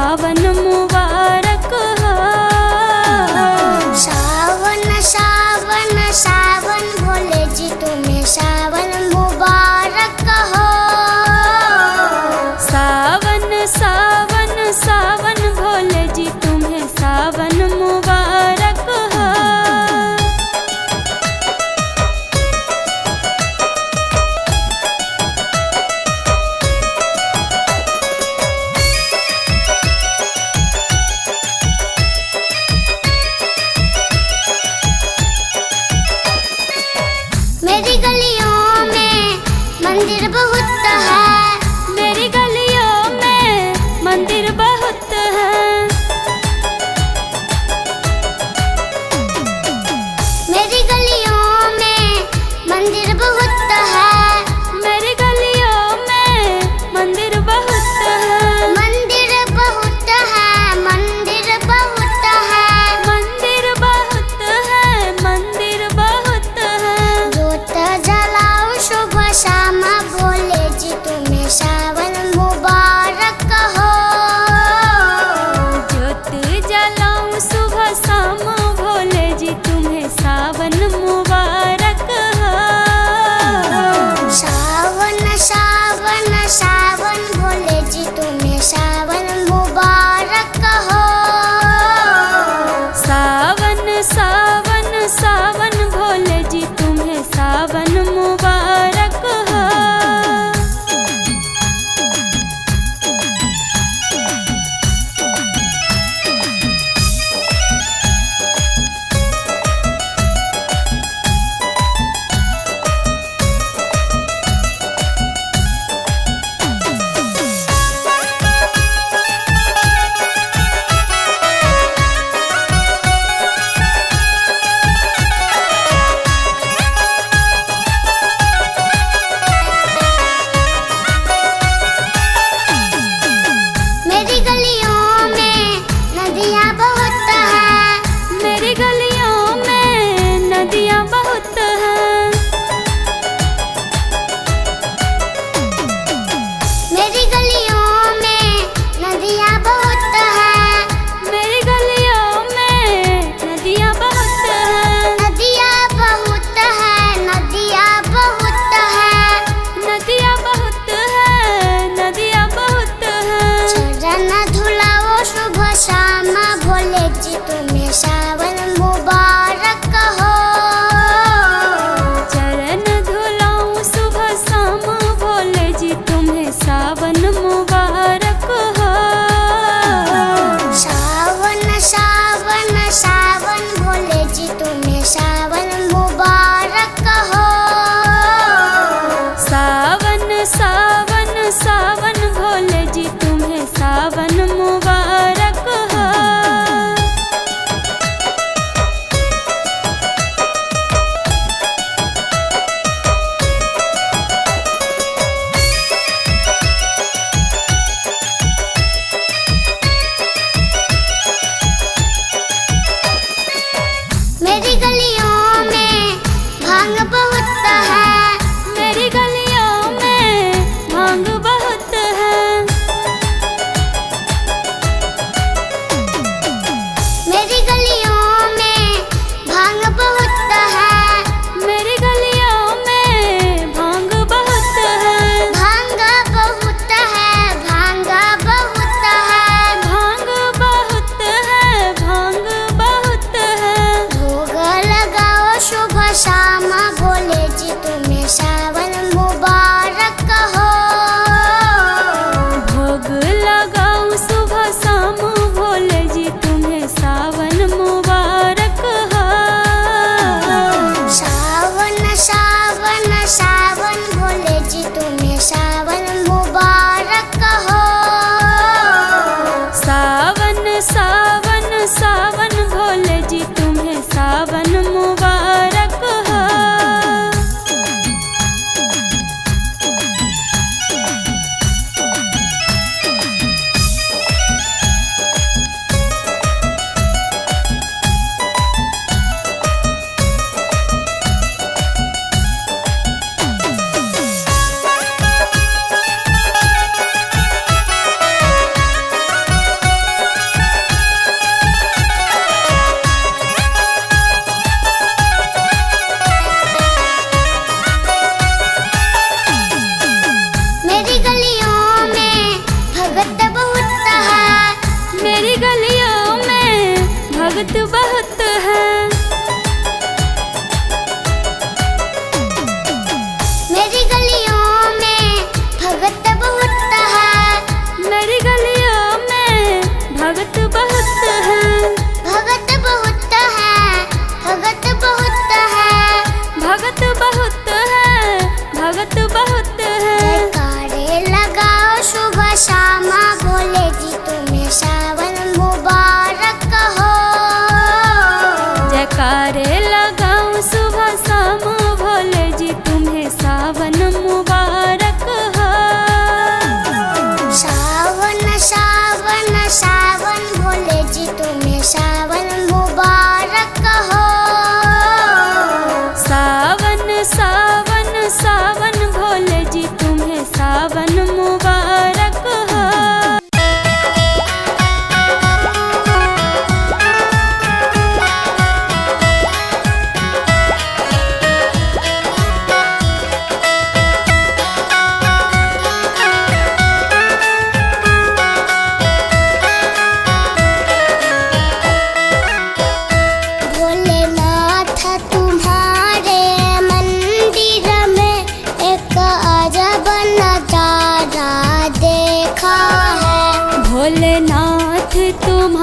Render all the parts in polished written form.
सावन मुबारक हो। सावन सावन सावन भोले जी तुम्हें सावन मुबारक हो। सावन सावन सावन भोले जी तुम्हें सावन मुबारक हो।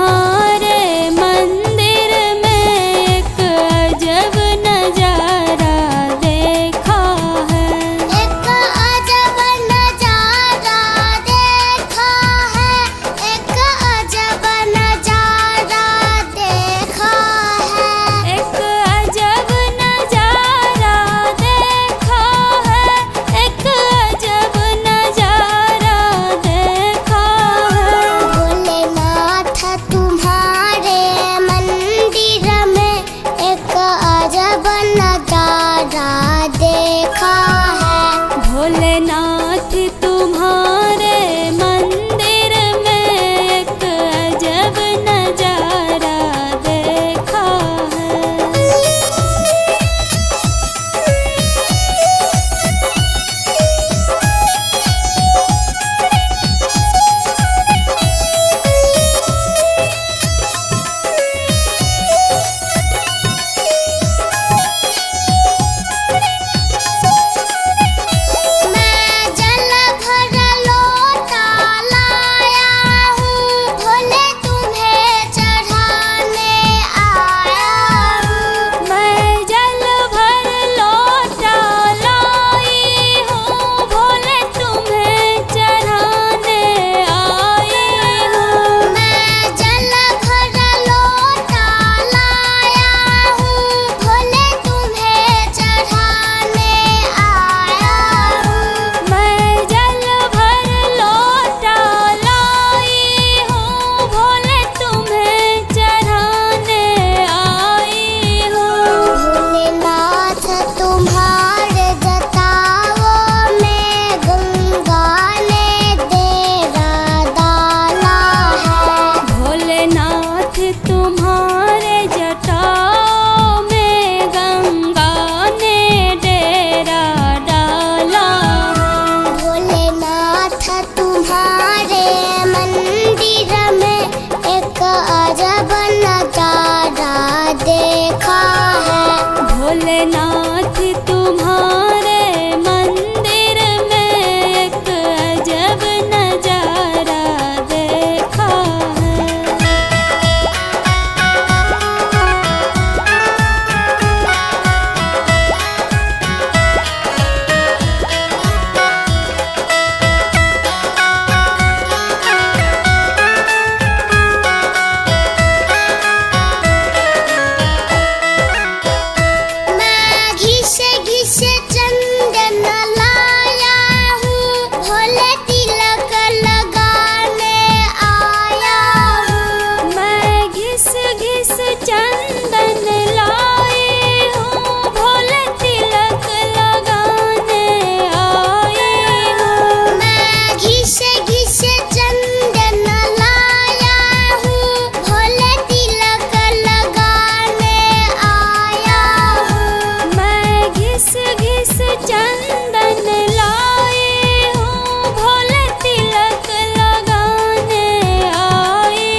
तुम्हारे मंदिर में एक अजब नजारा देखा है। एक अजब नजारा देखा है, एक अजब नजारा देखा है। एक अजब नजारा देखा है, एक अजब नजारा देखा है। भोलेनाथ तुम्हारे मंदिर में एक अजब नजारा देखा है। भोलेनाथ तुम्हारे मंदिर में एक अजब नजारा देखा है। मैं जल भर लोटा लाया हूँ, भोले तुम्हें चढ़ाने आया हूँ। मैं जल भर लोटा लाई हूँ, भोले तुम्हें चढ़ाने आई हूँ। मैं जल भर लोटा लाया हूँ, भोले तुम्हें चढ़ाने आया हूँ। मैं जल भर लोटा लाई हूँ, भोले तुम्हें चढ़ाने आई हूँ। भोलेनाथ तुम्हारे जटाओं में गंगा ने डेरा डाला है। भोलेनाथ तुम्हारे जटाओं में गंगा ने डेरा डाला है। भोलेनाथ तुम्हारे मंदिर में एक अजब नजारा देखा है। भोलेनाथ तुम्हारे मंदिर में एक अजब नजारा देखा है। मैं घिसे घिसे चंदन लाया हूँ, भोले तिलक लगाने आया हूँ। मैं घिस घिस चंदन लाई हूँ, भोले तिलक लगाने आई हूँ। मैं घिसे घिसे चंदन लाया हूँ, भोले तिलक लगाने आया हूँ। मैं घिस घिस चंदन लाई हूँ, भोले तिलक लगाने आई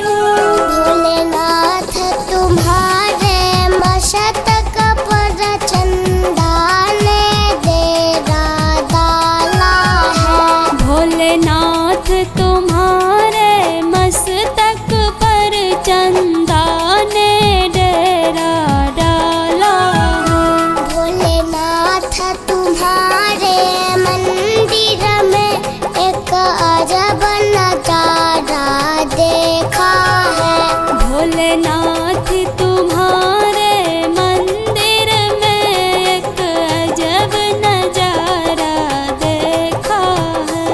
हूँ। भोलेनाथ तुम्हारे मस्तक पर चंदा ने डेरा डाला है। भोलेनाथ तुम्हारे मस्तक पर चंदा ने डेरा डाला है। भोलेनाथ तुम्हारे मंदिर में एक अजब नजारा देखा है। भोलेनाथ तुम्हारे मंदिर में एक अजब नजारा देखा है।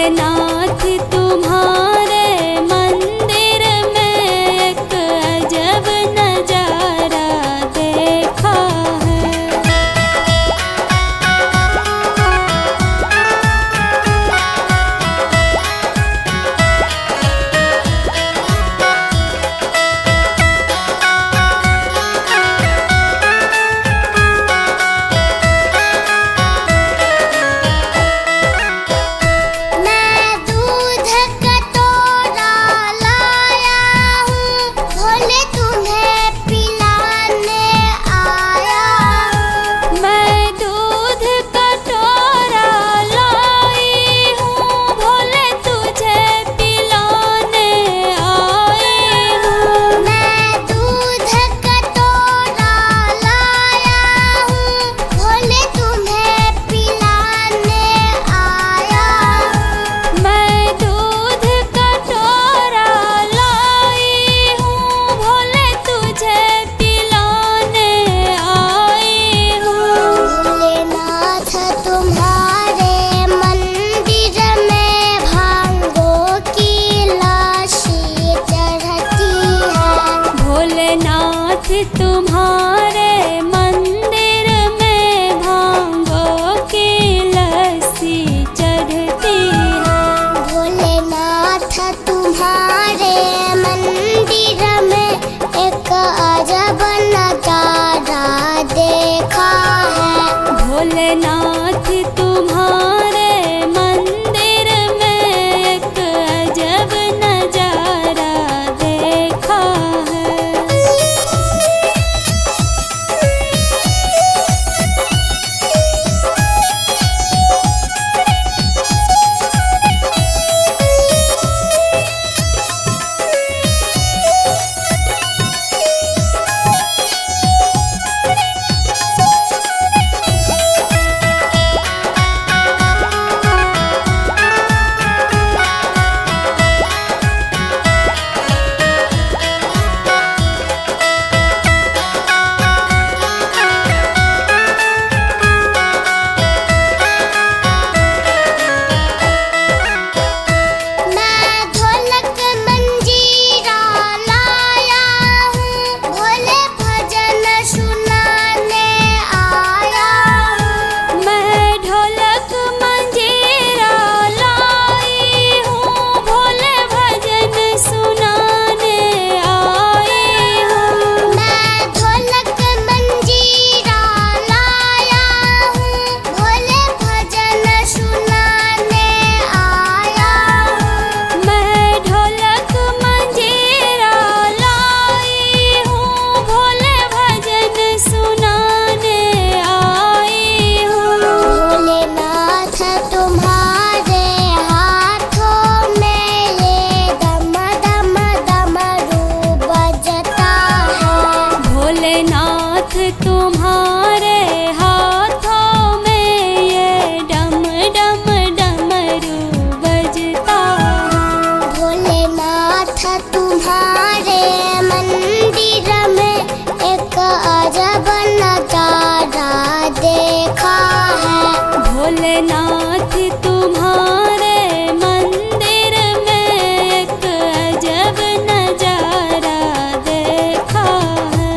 भोलेनाथ तुम्हारे मंदिर में एक अजब नजारा देखा है। मैं दूध कटोरा लाया हूँ, भोले तुम्हें पिलाने आया हूँ। मैं दूध कटोरा लाई हूँ, भोले तुझे पिलाने आई हूँ। मैं दूध कटोरा लाया हूँ, भोले तुम्हें पिलाने आया हूँ। मैं दूध कटोरा लाई हूँ, भोले तुझे पिलाने आई हूँ। भोलेनाथ तुम्हारे मंदिर में भांगों की लाशी चढ़ती है। भोलेनाथ तुम्हारे मंदिर में भांगों की लस्सी चढ़ती है। भोलेनाथ तुम्हारे मंदिर में एक अजब नजारा देखा है। भोलेनाथ तुम्हारे मंदिर में एक अजब नजारा देखा है। मैं ढोलक मंजीरा लाया हूँ, भोले भजन सुनाने आया हूँ। मैं ढोलक मंजीरा लाई हूँ, भोले भजन सुनाने आई हूँ। मैं ढोलक मंजीरा लाया हूँ, भोले भजन सुनाने आया हूँ। मैं ढोलक मंजीरा लाई हूँ, भोले भजन सुनाने आई हूँ। भोलेनाथ तुम्हारे हाथों में ये दम दम डमरू बजता है। भोलेनाथ तुम्हारे हाथों में ये डम डम डमरू बजता है। भोलेनाथ तुम्हारे मंदिर में एक अजब नजारा देखा है। भोलेनाथ तुम्हारे मंदिर में एक अजब नजारा देखा है।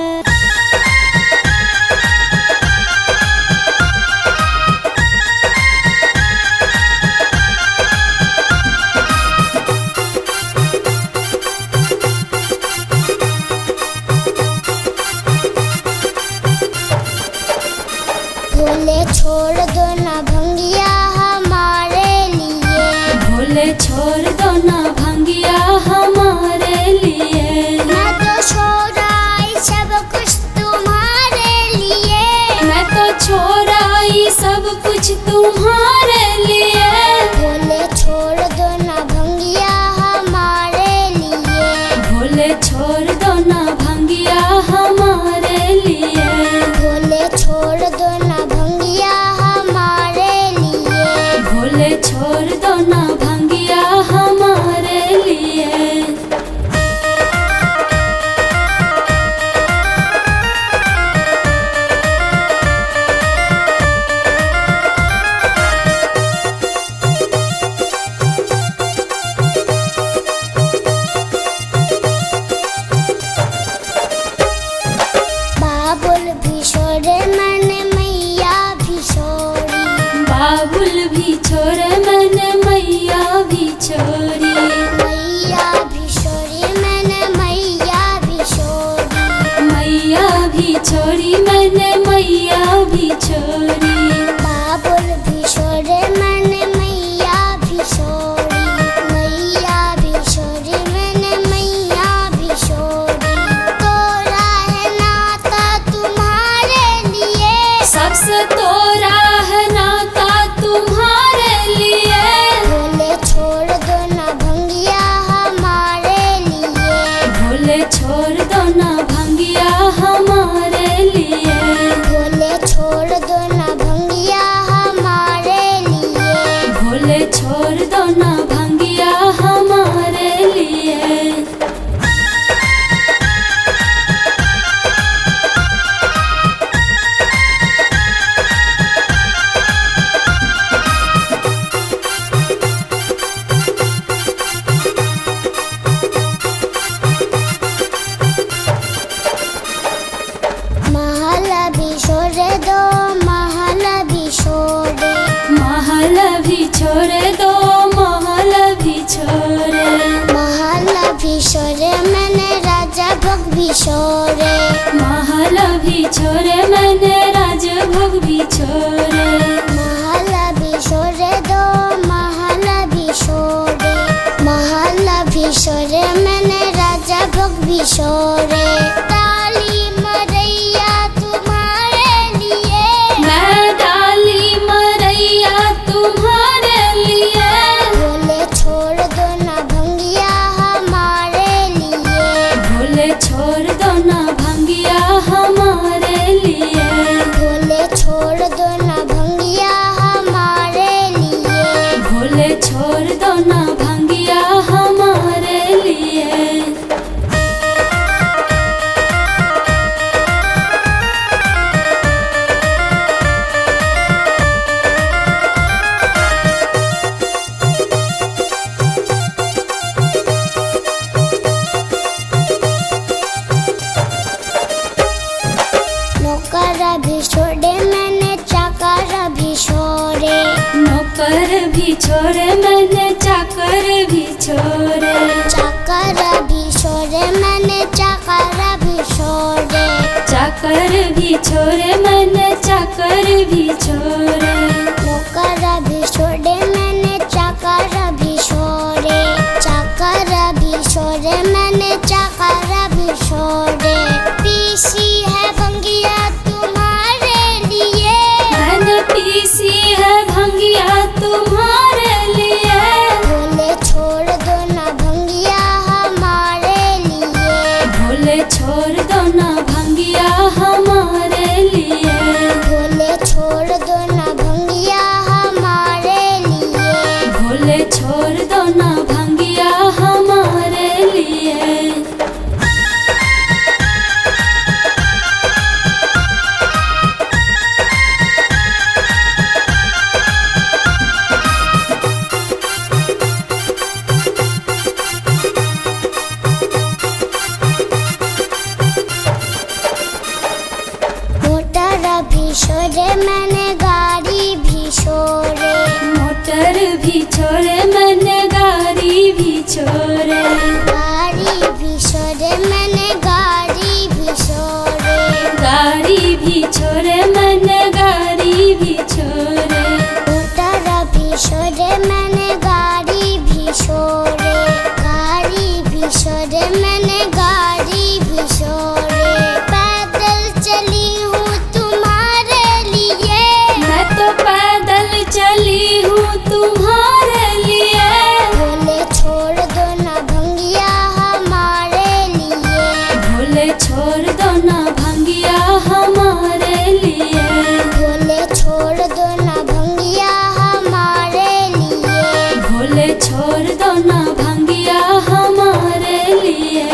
भोले छोड़ दो ना भंगिया हमारे लिए। भोले छोड़ दो ना भंगिया हमारे लिए। मैं तो छोड़ाई सब कुछ तुम्हारे लिए। मैं तो छोड़ाई सब कुछ तुम्हारे लिए। भोले छोड़ दो ना भंगिया हमारे लिए। भोले छोड़ दो ना भंगिया हमारे लिए। भोले छोड़ दो ना भंगिया हमारे लिए। भोले छोड़ दो ना भंगिया हमारे लिए। बाबुल भी छोरे मैंने मैया भी छोरी। मैया भी छोरी मैंने मैया भी छोरी। मैया भी छोरी मैंने मैया भी छोरी। बाबुल भी छोरे मैंने मैया भी छोरी। मैया भी छोरी मैंने मैया भी छोरी। तोरा है नाता तुम्हारे लिए, सबसे तोरा है नाता तुम्हारे लिए। भोले छोड़ दो ना भंगिया हमारे लिए। भोले छोड़ दो ना भंगिया हमारे लिए। भोले छोड़ दो ना भंगिया हमारे लिए। भोले छोड़ दो ना भंगिया हमारे लिए। महल भी छोड़ दो, महल भी छोड़े। महल भी छोड़े दो, महल भी छोड़े। महल भी छोड़े मैंने राजा भोग भी छोड़े। महल भी छोड़े मैंने राजभोग भी छोड़े। महल भी छोड़ दो, महल भी छोड़े। महल भी छोड़े मैंने राजा भोग भी छोड़े। डाली मरैया तुम्हारे लिए, मैं डाली मरैया तुम्हारे लिए। भोले छोड़ दो ना भंगिया हमारे लिए। भोले छोड़ दो ना भंगिया हमारे लिए। भोले छोड़ दो ना भंगिया हमारे लिए। भोले छोड़ दो ना भंगिया हमारे लिए। नौकर भी छोड़े मैंने चाकर भी छोड़े। नौकर भी छोड़े मैंने चाकर भी छोड़े। चाकर भी छोड़े मैंने चाकर भी छोड़े। चाकर भी छोड़े मैंने चाकर भी छोड़े। नौकर भी छोड़े मैंने चाकर भी छोड़े। चाकर भी छोड़े मैंने चाकर भी छोड़े। पीसी है भंगिया तुम्हारे लिए, मैंने पीसी है भंगिया तुम्हारे लिए। भोले छोड़ दो ना भंगिया हमारे लिए। भोले छोड़ दो ना भंगिया हमारे लिए। भोले छोड़ दो ना भंगिया हमारे लिए। भोले छोड़ दो ना भंगिया हमारे लिए। मोटर भी छोड़े मैंने गाड़ी भी छोड़े। मोटर भी छोड़े मैंने गाड़ी भी छोड़े। गाड़ी भी छोड़े मैंने गाड़ी भी छोड़े। गाड़ी भी छोड़े मैंने गाड़ी भी छोड़े। मोटर भी छोड़े मैंने गाड़ी भी छोड़े। गाड़ी भी छोड़े मैंने गाड़ी भी छोड़े। पैदल चली हूँ तुम्हारे लिए, मैं तो पैदल चली हूँ तुम्हारे लिए। भोले छोड़ दो ना भंगिया हमारे लिए। भोले छोड़ दो ना भंगिया हमारे लिए। भोले छोड़ दो ना भंगिया हमारे लिए। भोले छोड़ दो ना भंगिया हमारे लिए।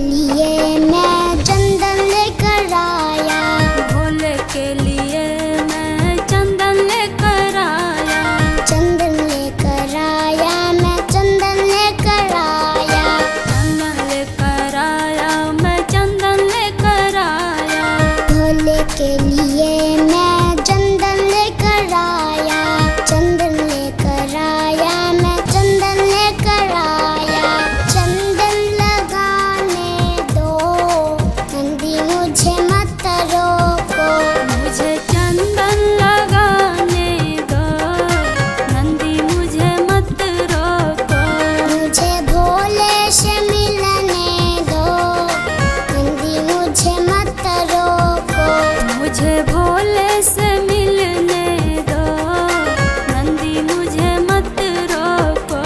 लिए मैं चंदन लेकर आया। भोले के लिए मैं चंदन लेकर आया। चंदन लेकर आया, मैं चंदन लेकर आया। चंदन लेकर आया, मैं चंदन लेकर आया। भोले के लिए मैं चंदन लेकर आया। चंदन लेकर आया, मैं चंदन लेकर आया। चंदन लगाने दो, नंदी मुझे मत रोको। मुझे चंदन लगाने दो, नंदी मुझे मत रोको। मुझे भोले से मिलने दो, नंदी मुझे मत रोको। मुझे भोले से मिलने दो, नंदी मुझे मत रोको।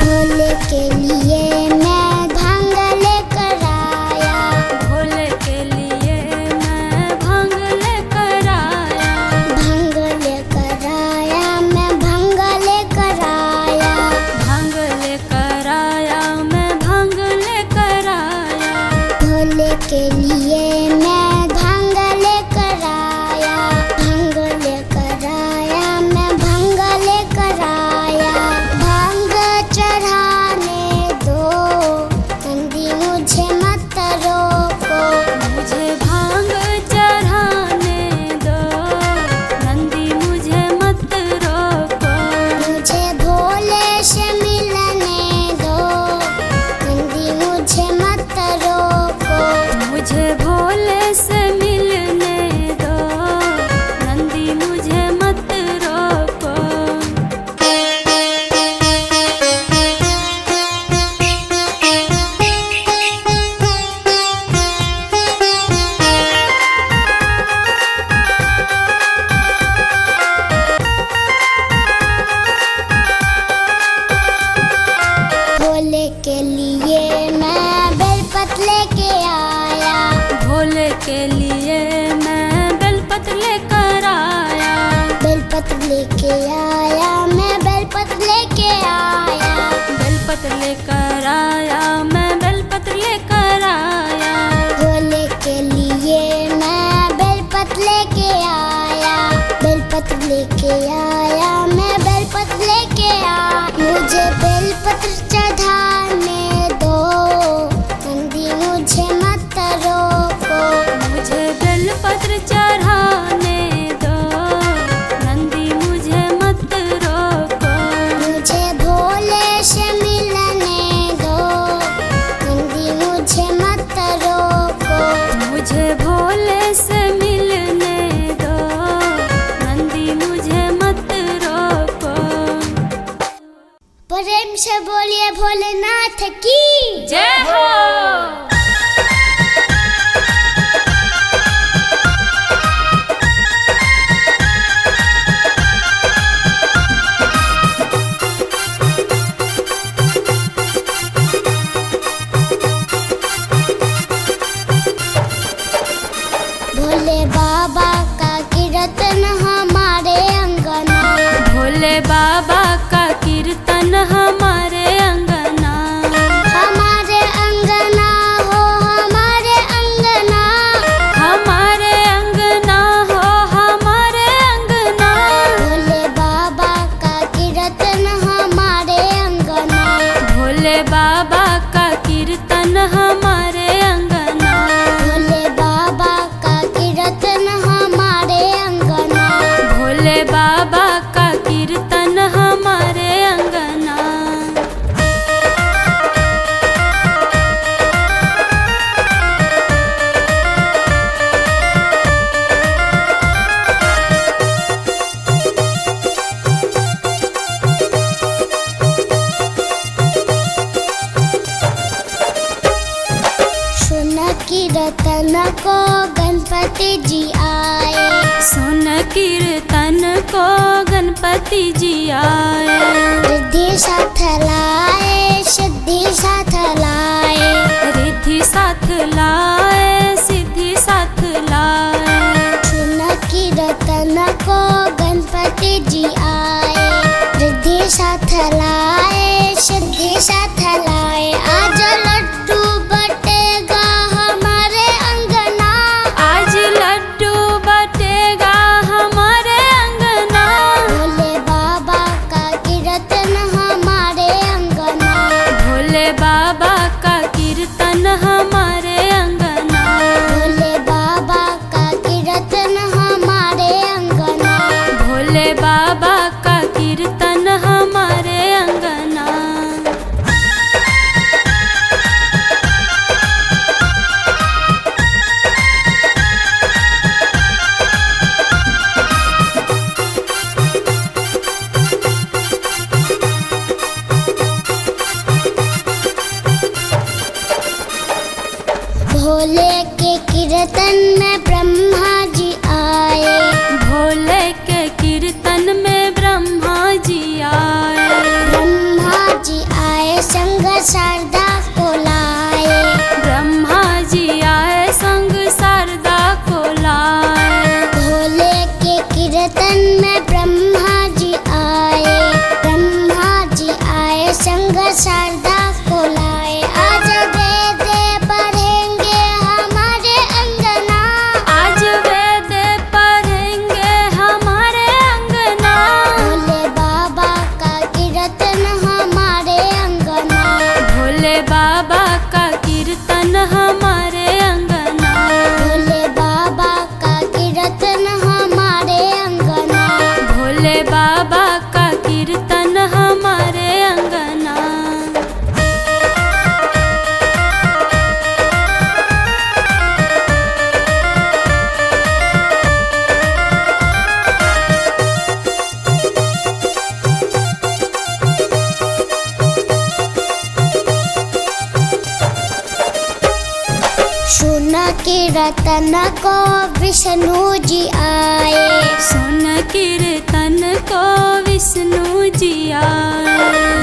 भोले के लिए मैं भांग लेकर आया। भोले के लिए मैं भांग लेकर आया। भांग लेकर आया, मैं भांग लेकर आया। भांग लेकर आया, मैं भांग लेकर आया। भोले के लिए मैं भांग लेकर आया। भांग लेकर आया, मैं भांग लेकर आया। भांग चढ़ाने दो, नंदी मुझे मत रोको। मुझे भांग चढ़ाने दो, नंदी मुझे मत रोको। मुझे भोले से मिलने दो, नंदी मुझे मत रोको। मुझे भोले से मिलने दो, नंदी मुझे मत रोको। भोले के लिए मैं बेलपत्र लेके आया। भोले के लिए मैं बेलपत्र लेकर आया। बेलपत्र लेके आया, मैं बेलपत्र लेके आया। बेलपत्र लेकर आया, मैं बेलपत्र लेकर आया। भोले के लिए मैं बेलपत्र लेके आया। बेलपत्र लेके आया, मैं बेलपत्र लेके आया। मुझे बेलपत्र चढ़ाने दो, नंदी मुझे मत रोको। मुझे बेलपत्र चढ़ाने दो, नंदी मुझे मत रोको। मुझे भोले से मिलने दो, नंदी मुझे मत रोको। मुझे भोले से मिलने दो, नंदी मुझे मत रोको। प्रेम से बोलिए भोलेनाथ की जय हो। भोले बाबा का कीर्तन हमारे अंगना। भोले बाबा का कीर्तन हमारे अंगना। हमारे अंगना हो, हमारे अंगना। हमारे अंगना हो, हमारे अंगना। भोले बाबा का कीर्तन हमारे अंगना। भोले बाबा का कीर्तन हमारे अंगना। भोले बाबा का कीर्तन हमारे अंगना। भोले बाबा का कीर्तन हम कीर्तन को गणपति जी आए। रिद्धि साथ लाए सिद्धि साथ लाए, रिद्धि साथ लाए सिद्धि साथ लाए। सुन कीर्तन को गणपति जी आए। रिद्धि साथ लाए सिद्धि साथ लाए, आज लड्डू बटेगा हमारे अंगना। आज लड्डू बटेगा हमारे अंगना। भोले बाबा का कीर्तन हमारे अंगना। भोले बाबा का कीर्तन हमारे अंगना। भोले बाबा का कीर्तन हमारे अंगना। भोले बाबा का कीर्तन हमारे अंगना। भोले के कीर्तन में ब्रह्मा जी आए। भोले के कीर्तन में ब्रह्मा जी आए। ब्रह्मा जी आए संग शारदा को लाए। ब्रह्मा जी आए संग शारदा को लाए। भोले के कीर्तन में ब्रह्मा जी आए। ब्रह्मा जी आए संग शारदा को लाए, आज वेद पढ़ेंगे हमारे अंगना। आज वेद पढ़ेंगे हमारे अंगना। भोले बाबा का कीर्तन हमारे अंगना। भोले बाबा का कीर्तन हमारे अंगना। भोले बाबा का कीर्तन हमारे अंगना। भोले बाबा का कीर्तन हमारे अंगना। सुन कीर्तन को विष्णु जी आए। सुन कीर्तन को विष्णु जी आए।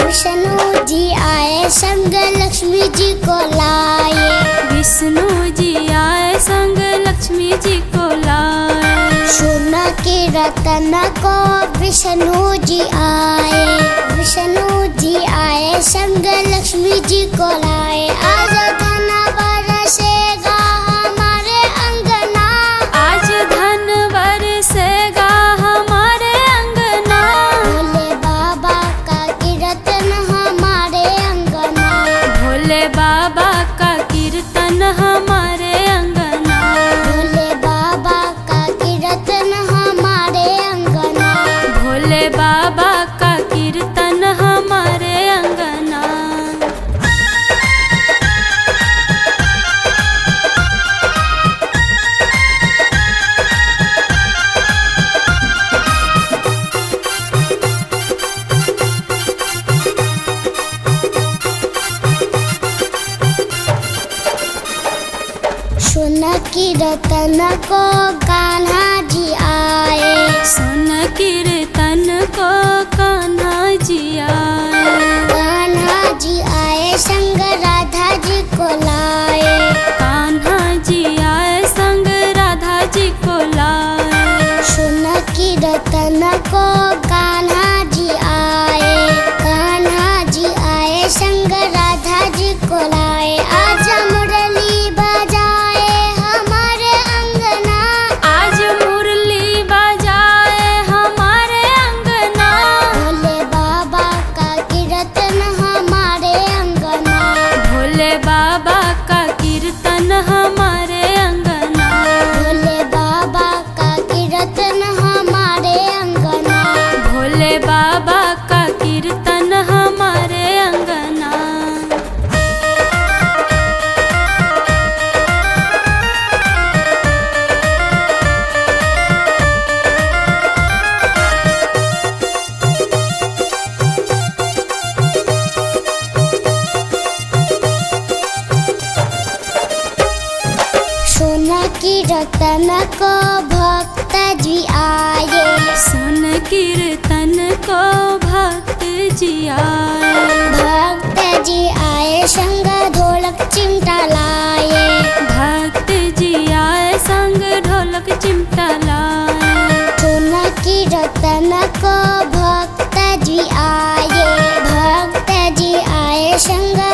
विष्णु जी आए संग लक्ष्मी जी को लाए। विष्णु जी आए संग लक्ष्मी जी को लाए। सुन कीर्तन को विष्णु जी आए। विष्णु जी आए संग लक्ष्मी जी को लाए, आज धन बरसेगा हमारे अंगना। आज धन बरसेगा हमारे अंगना। भोले बाबा का कीर्तन हमारे अंगना। भोले बाबा का कीर्तन हमारे अंगना। भोले बाबा का कीर्तन हमारे अंगना। भोले बाबा का कीर्तन हमारे अंगना। सुन कीर्तन को कान्हा जी आए। सुन कीर्तन को कान्हा जी आए। कान्हा जी आए संग राधा जी को लाए। कान्हा जी आए संग राधा जी को लाए। सुन कीर्तन को कान्हा जी आए। कान्हा जी आए संग राधा जी को लाए, आज मुरली बजाए हमारे अंगना। आज मुरली बजाए हमारे अंगना। भोले बाबा का कीर्तन हमारे अंगना। भोले बाबा का कीर्तन हमारे अंगना। भोले बाबा का कीर्तन हमारे अंगना। भोले कीर्तन को भक्त जी आए। भक्त जी आए संग ढोलक चिमटा लाए। भक्त जी आए संग ढोलक चिमटा लाए। सोना कीर्तन को भक्त जी आए। भक्त जी आए संग